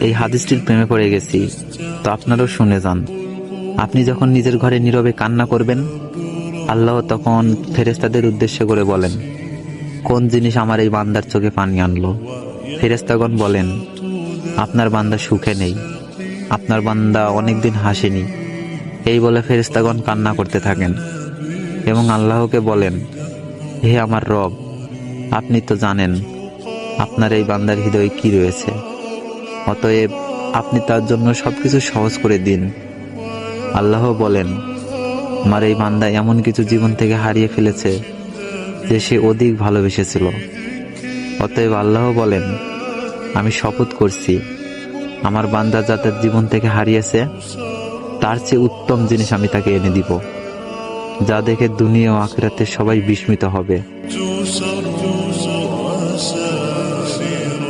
এই হাদিসটির প্রেমে পড়ে গেছি, তো আপনারাও শুনে যান। আপনি যখন নিজের ঘরে নীরবে কান্না করবেন, আল্লাহ তখন ফেরেশতাদের উদ্দেশ্য করে বলেন, কোন জিনিস আমার এই বান্দার চোখে পানি আনলো? ফেরেশতাগণ বলেন, আপনার বান্দা সুখে নেই, আপনার বান্দা অনেকদিন হাসেনি। এই বলে ফেরেশতাগণ কান্না করতে থাকেন এবং আল্লাহকে বলেন, হে আমার রব, আপনি তো জানেন আপনার এই বান্দার হৃদয়ে কি রয়েছে, অতএব আপনি তার জন্য সবকিছু সহজ করে দিন। আল্লাহ বলেন, আমার এই বান্দা এমন কিছু জীবন থেকে হারিয়ে ফেলেছে যে সে অধিক ভালোবেসেছিল। অতএব আল্লাহ বলেন, আমি শপথ করছি, আমার বান্দা যা তার জীবন থেকে হারিয়েছে তার চেয়ে উত্তম জিনিস আমি তাকে এনে দিব, যা দেখে দুনিয়া ও আখিরাতে সবাই বিস্মিত হবে।